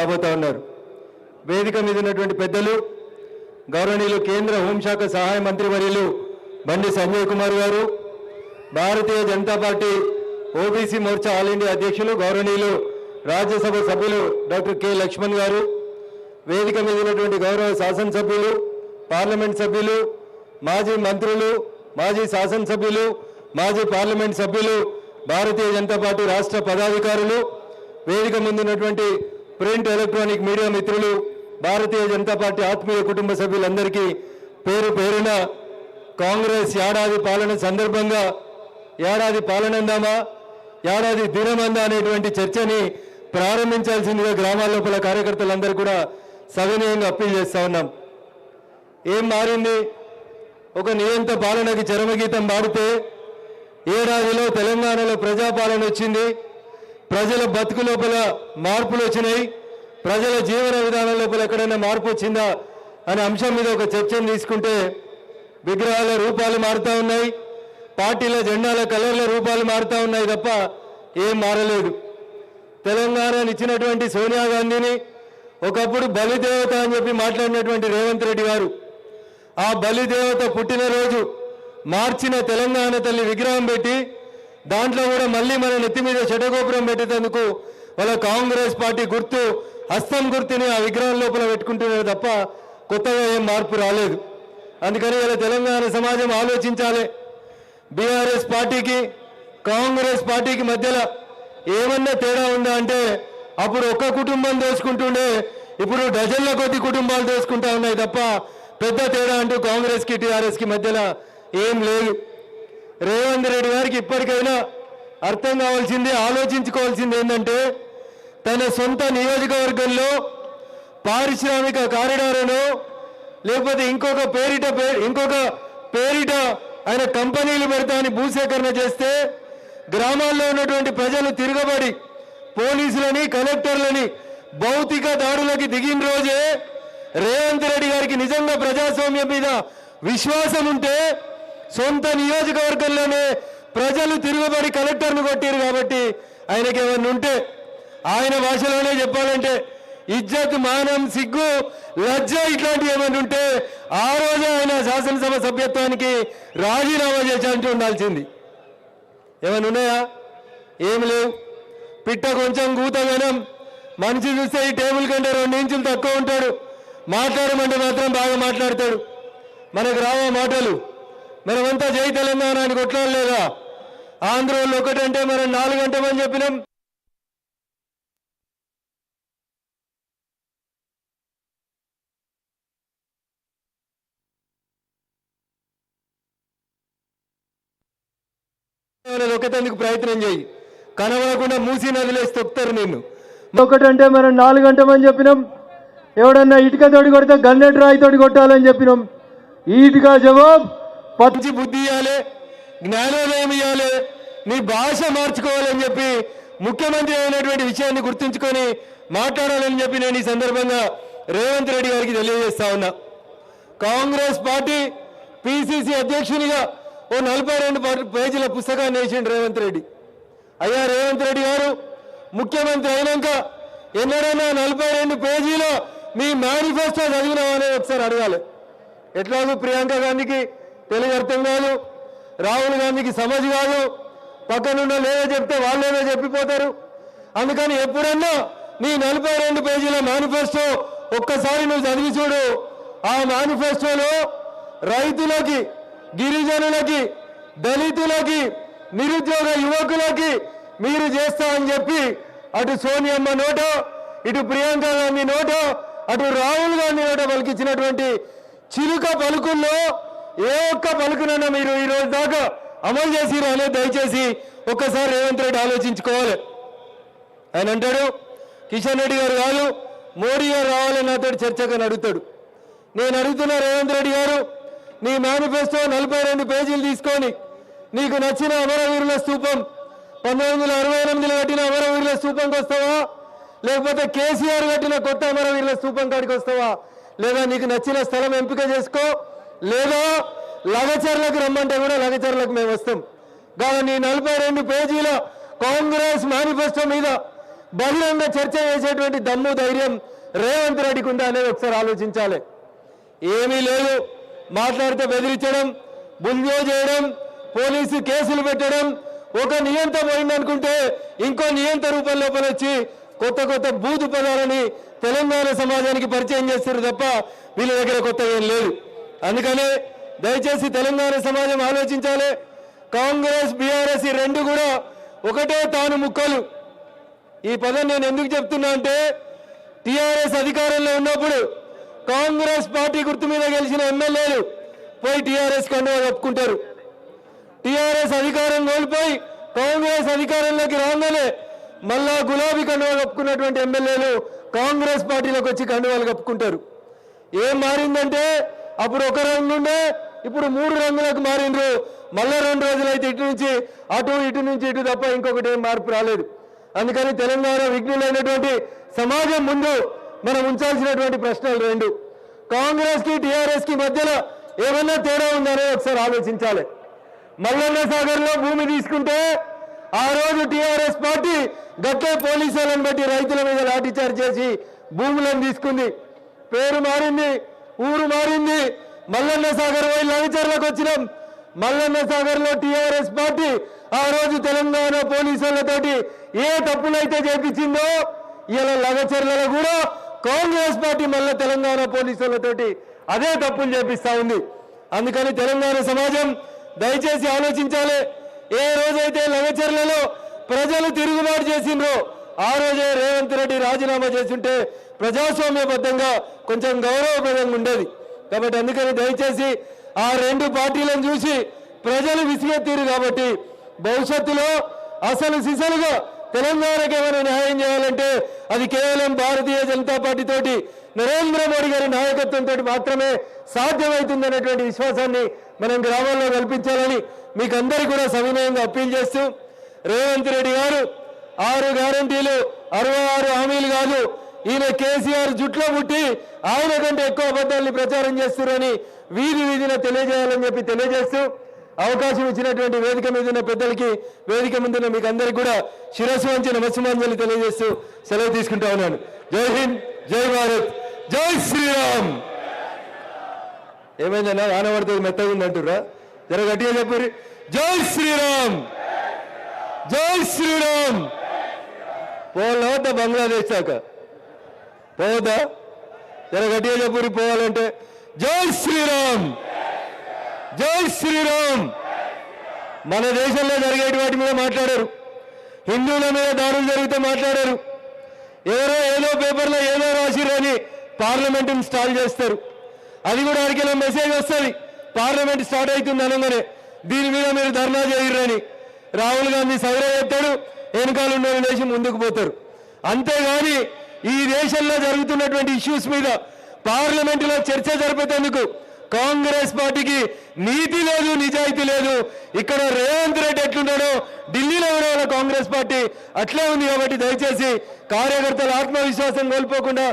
రాబోతా ఉన్నారు. వేదిక మీద ఉన్నటువంటి పెద్దలు గౌరవనీయులు కేంద్ర హోంశాఖ సహాయ మంత్రి వర్యులు బండి సంజయ్ కుమార్ గారు, Bharatiya Janata party OBC Morcha all India అధ్యక్షులు గౌరవనీయులు రాజ్యసభ సభ్యులు డాక్టర్ కె లక్ష్మణ్ గారు, వేదిక మీద ఉన్నటువంటి గౌరవ శాసనసభ్యులు, పార్లమెంట్ సభ్యులు, మాజీ మంత్రులు, మాజీ శాసనసభ్యులు, మాజీ పార్లమెంట్ సభ్యులు, భారతీయ జనతా పార్టీ రాష్ట్ర పదాధికారులు, వేదిక ముందున్నటువంటి ప్రింట్ ఎలక్ట్రానిక్ మీడియా మిత్రులు, భారతీయ జనతా పార్టీ ఆత్మీయ కుటుంబ సభ్యులందరికీ పేరు పేరున కాంగ్రెస్ ఏడాది పాలన సందర్భంగా ఏడాది పాలనందామా ఏడాది దినమందా అనేటువంటి చర్చని ప్రారంభించాల్సిందిగా గ్రామాల లోపల కార్యకర్తలందరూ కూడా సవినయంగా అప్పీల్ చేస్తా ఉన్నాం. ఏం మారింది? ఒక నియంత పాలనకి చరమగీతం పాడితే ఏడాదిలో తెలంగాణలో ప్రజాపాలన వచ్చింది, ప్రజల బతుకు లోపల మార్పులు వచ్చినాయి, ప్రజల జీవన విధానం లోపల ఎక్కడైనా మార్పు వచ్చిందా అనే అంశం మీద ఒక చర్చను తీసుకుంటే విగ్రహాల రూపాలు మారుతూ ఉన్నాయి, పార్టీల జెండాల కలర్ల రూపాలు మారుతూ ఉన్నాయి తప్ప ఏం మారలేదు. తెలంగాణని ఇచ్చినటువంటి సోనియా గాంధీని ఒకప్పుడు బలిదేవత అని చెప్పి మాట్లాడినటువంటి రేవంత్ రెడ్డి గారు ఆ బలిదేవత పుట్టినరోజు మార్చిన తెలంగాణ తల్లి విగ్రహం పెట్టి దాంట్లో కూడా మళ్ళీ మన నెత్తి మీద షటగోపురం పెట్టేందుకు వాళ్ళ కాంగ్రెస్ పార్టీ గుర్తు హస్తం గుర్తుని ఆ విగ్రహం లోపల పెట్టుకుంటున్నారు తప్ప కొత్తగా ఏం మార్పు రాలేదు. అందుకని ఇలా తెలంగాణ సమాజం ఆలోచించాలి. బీఆర్ఎస్ పార్టీకి కాంగ్రెస్ పార్టీకి మధ్యలో ఏమన్నా తేడా ఉందా అంటే అప్పుడు ఒక్క కుటుంబం దోచుకుంటుండే, ఇప్పుడు డజన్ల కొద్ది కుటుంబాలు దోచుకుంటా ఉన్నాయి తప్ప పెద్ద తేడా అంటూ కాంగ్రెస్కి టీఆర్ఎస్కి మధ్యలో ఏం లేదు. రేవంత్ రెడ్డి గారికి ఇప్పటికైనా అర్థం కావాల్సింది, ఆలోచించుకోవాల్సింది ఏంటంటే తన సొంత నియోజకవర్గంలో పారిశ్రామిక కారిడార్ను లేకపోతే ఇంకొక పేరిట ఆయన కంపెనీలు పెడతా అని భూసేకరణ చేస్తే గ్రామాల్లో ఉన్నటువంటి ప్రజలు తిరగబడి పోలీసులని కలెక్టర్లని భౌతిక దాడులకి దిగిన రోజే రేవంత్ రెడ్డి గారికి నిజంగా ప్రజాస్వామ్యం మీద విశ్వాసం ఉంటే సొంత నియోజకవర్గంలోనే ప్రజలు తిరుగుబడి కలెక్టర్ను కొట్టారు కాబట్టి ఆయనకి ఏమన్నా ఉంటే ఆయన భాషలోనే చెప్పాలంటే ఇజ్జత్, మానం, సిగ్గు, లజ్జ ఇట్లాంటివి ఏమైనా ఉంటే ఆ రోజే ఆయన శాసనసభ సభ్యత్వానికి రాజీనామా చేసి అంటూ ఉండాల్సింది. ఏమైనా ఉన్నాయా? ఏమి లేవు. పిట్ట కొంచెం గూతగనం, మనిషి చూస్తే ఈ టేబుల్ కంటే 2 ఇంచులు తక్కువ ఉంటాడు, మాట్లాడమంటే మాత్రం బాగా మాట్లాడతాడు. మనకు రావా మాటలు? మనమంతా జై తెలంగాణ అని కొట్లాడలేదా? ఆంధ్రోళ్ళు ఒకటంటే మనం 4 గంటమని చెప్పినాం. ఒకటందుకు ప్రయత్నం చేయి, కనబడకుండా మూసి నదిలేసి తొక్కుతారు నిన్ను. ఒకటంటే మనం 4 గంటమని చెప్పినాం. ఎవడన్నా ఇటుక తోటి కొడితే గన్నెట్ రాయి తోటి కొట్టాలని చెప్పినాం. ఈటుగా జవాబు పచ్చి బుద్ధి ఇవ్వాలి, జ్ఞానోదయం ఇవ్వాలి, నీ భాష మార్చుకోవాలని చెప్పి ముఖ్యమంత్రి అయినటువంటి విషయాన్ని గుర్తుంచుకొని మాట్లాడాలని చెప్పి నేను ఈ సందర్భంగా రేవంత్ రెడ్డి గారికి తెలియజేస్తా ఉన్నా. కాంగ్రెస్ పార్టీ పిసిసి అధ్యక్షునిగా ఓ 42 పేజీల పుస్తకాన్ని వేసిండు రేవంత్ రెడ్డి. అయ్యా రేవంత్ రెడ్డి గారు ముఖ్యమంత్రి అయినాక ఎన్నడైనా 42 పేజీలో మీ మేనిఫెస్టో చదివినామని ఒకసారి అడగాలి. ఎట్లాగూ ప్రియాంక గాంధీకి తెలుగు అర్థం కాదు, రాహుల్ గాంధీకి సమజ్ కాదు, పక్కనున్న లేదో చెప్తే వాళ్ళేదో చెప్పిపోతారు. అందుకని ఎప్పుడన్నా నీ 42 పేజీల మేనిఫెస్టో ఒక్కసారి నువ్వు చదివి చూడు. ఆ మేనిఫెస్టోలో రైతులకి, గిరిజనులకి, దళితులకి, నిరుద్యోగ యువకులకి మీరు చేస్తా అని చెప్పి అటు సోనియమ్మ నోటో, ఇటు ప్రియాంక గాంధీ నోటో, అటు రాహుల్ గాంధీ నోటో పలికించినటువంటి చిలుక పలుకుల్లో ఏ ఒక్క పలుకునన్నా మీరు ఈ రోజు దాకా అమలు చేసి రాలే. దయచేసి ఒక్కసారి రేవంత్ రెడ్డి ఆలోచించుకోవాలి. ఆయన అంటాడు కిషన్ రెడ్డి గారు కాదు మోడీ గారు రావాలని నాతో చర్చగా అడుగుతాడు. నేను అడుగుతున్నా రేవంత్ రెడ్డి గారు, నీ మేనిఫెస్టో 42 పేజీలు తీసుకొని నీకు నచ్చిన అమరవీరుల స్తూపం 1968లో కట్టిన అమరవీరుల స్తూపంకి వస్తావా, లేకపోతే కేసీఆర్ కట్టిన కొత్త అమరవీరుల స్తూపం కాడికి వస్తావా? లేదా నీకు నచ్చిన స్థలం ఎంపిక చేసుకో, లేదా లగచర్లకు రమ్మంటే కూడా లగచర్లకు మేము వస్తాం. కానీ 42 పేజీల కాంగ్రెస్ మేనిఫెస్టో మీద బహిరంగ చర్చ చేసేటువంటి దమ్ము ధైర్యం రేవంత్ రెడ్డికి ఉందా అనేది ఒకసారి ఆలోచించాలి. ఏమీ లేదు, మాట్లాడితే బెదిరించడం, బుల్జో చేయడం, పోలీసు కేసులు పెట్టడం, ఒక నియంత పోయిందనుకుంటే ఇంకో నియంత రూపం లోపల వచ్చి కొత్త కొత్త బూతు పదాలని తెలంగాణ సమాజానికి పరిచయం చేస్తారు తప్ప వీళ్ళ దగ్గర కొత్త ఏం లేదు. అందుకనే దయచేసి తెలంగాణ సమాజం ఆలోచించాలి. కాంగ్రెస్ బీఆర్ఎస్ ఈ రెండు కూడా ఒకటే తాను ముక్కలు. ఈ పదం నేను ఎందుకు చెప్తున్నా అంటే టీఆర్ఎస్ అధికారంలో ఉన్నప్పుడు కాంగ్రెస్ పార్టీ గుర్తు మీద గెలిచిన ఎమ్మెల్యేలు పోయి టీఆర్ఎస్ కండువా కప్పుకుంటారు. టీఆర్ఎస్ అధికారం కోల్పోయి కాంగ్రెస్ అధికారంలోకి రాగానే మళ్ళా గులాబీ కండువా కప్పుకున్నటువంటి ఎమ్మెల్యేలు కాంగ్రెస్ పార్టీలోకి వచ్చి కండువాలు కప్పుకుంటారు. ఏం మారిందంటే అప్పుడు ఒక రంగు ఉండే, ఇప్పుడు 3 రంగులకు మారిండ్రు. మళ్ళా 2 రోజులైతే ఇటు నుంచి అటు, ఇటు నుంచి ఇటు తప్ప ఇంకొకటి ఏం మార్పు రాలేదు. అందుకని తెలంగాణ విఘ్నులైనటువంటి సమాజం ముందు మనం ఉంచాల్సినటువంటి ప్రశ్నలు రెండు. కాంగ్రెస్ కి టీఆర్ఎస్ కి మధ్యలో ఏమన్నా తేడా ఉందనే ఒకసారి ఆలోచించాలి. మల్లన్న సాగర్ లో భూమి తీసుకుంటే ఆ రోజు టీఆర్ఎస్ పార్టీ గట్టే పోలీసులను బట్టి రైతుల మీద లాఠీచార్జ్ చేసి భూములను తీసుకుంది. పేరు మారింది, ఊరు మారింది. మల్లన్న సాగర్ పోయి లగచర్లకు వచ్చినాం. మల్లన్న సాగర్ లో టీఆర్ఎస్ పార్టీ ఆ రోజు తెలంగాణ పోలీసులతోటి ఏ తప్పులైతే చేపించిందో ఇలా లగచర్లలో కూడా కాంగ్రెస్ పార్టీ మళ్ళీ తెలంగాణ పోలీసులతోటి అదే తప్పులు చేపిస్తా ఉంది. అందుకని తెలంగాణ సమాజం దయచేసి ఆలోచించాలి. ఏ రోజైతే లగచర్లలో ప్రజలు తిరుగుబాటు చేసిండ్రో ఆ రోజే రేవంత్ రెడ్డి రాజీనామా చేస్తుంటే ప్రజాస్వామ్యబద్ధంగా కొంచెం గౌరవప్రదంగా ఉండేది. కాబట్టి అందుకని దయచేసి ఆ 2 పార్టీలను చూసి ప్రజలు విసిగెత్తిరు. కాబట్టి భవిష్యత్తులో అసలు సిసలుగా తెలంగాణకి ఏమైనా న్యాయం చేయాలంటే అది కేవలం భారతీయ జనతా పార్టీ తోటి నరేంద్ర మోడీ గారి నాయకత్వంతో మాత్రమే సాధ్యమవుతుందనేటువంటి విశ్వాసాన్ని మనం గ్రామాల్లో కల్పించాలని మీకు అందరికీ కూడా సవినయంగా అప్పీల్ చేస్తూ, రేవంత్ రెడ్డి గారు 6 గ్యారంటీలు 66 హామీలు కాదు, ఈయన కేసీఆర్ జుట్లో పుట్టి ఆయన కంటే ఎక్కువ అబద్ధాన్ని ప్రచారం చేస్తున్నారని వీధి వీధిన తెలియజేయాలని చెప్పి తెలియజేస్తూ, అవకాశం ఇచ్చినటువంటి వేదిక మీద ఉన్న పెద్దలకి, వేదిక ముందున్న మీకు అందరికీ కూడా శిరస్సు వంచి నమస్సుమాంజలి తెలియజేస్తూ సెలవు తీసుకుంటా ఉన్నాను. జై హింద్, జై భారత్, జై శ్రీరామ్. ఏమైందన్నా వాన పడుతుంది మెత్తగా ఉందంటురా, జర గట్టిగా చెప్పు. జై శ్రీరామ్, జై శ్రీరామ్. పోవాలవద్దా బంగ్లాదేశ్ దాకా? పోవద్దా? జర గట్టిగా చెప్పు పోవాలంటే. జై శ్రీరామ్, జై శ్రీరామ్. మన దేశంలో జరిగేటి వాటి మీద మాట్లాడారు, హిందువుల మీద దాడులు జరిగితే మాట్లాడారు. ఎవరో ఏదో పేపర్లో ఏదో రాసిరని పార్లమెంటుని స్టాల్ చేస్తారు. అది కూడా అడిగిన మెసేజ్ వస్తుంది, పార్లమెంట్ స్టార్ట్ అవుతుంది అనగానే దీని మీద మీరు ధర్నా చేయరని. రాహుల్ గాంధీ సైరా చెప్తాడు, వెనకాల ఉన్న లేచి ముందుకు పోతారు. అంతేగాని ఈ దేశంలో జరుగుతున్నటువంటి ఇష్యూస్ మీద పార్లమెంటులో చర్చ జరిపేందుకు కాంగ్రెస్ పార్టీకి నీతి లేదు, నిజాయితీ లేదు. ఇక్కడ రేవంత్ రెడ్డి ఎట్లున్నాడో ఢిల్లీలో కూడా కాంగ్రెస్ పార్టీ అట్లే ఉంది. కాబట్టి దయచేసి కార్యకర్తల ఆత్మవిశ్వాసం కోల్పోకుండా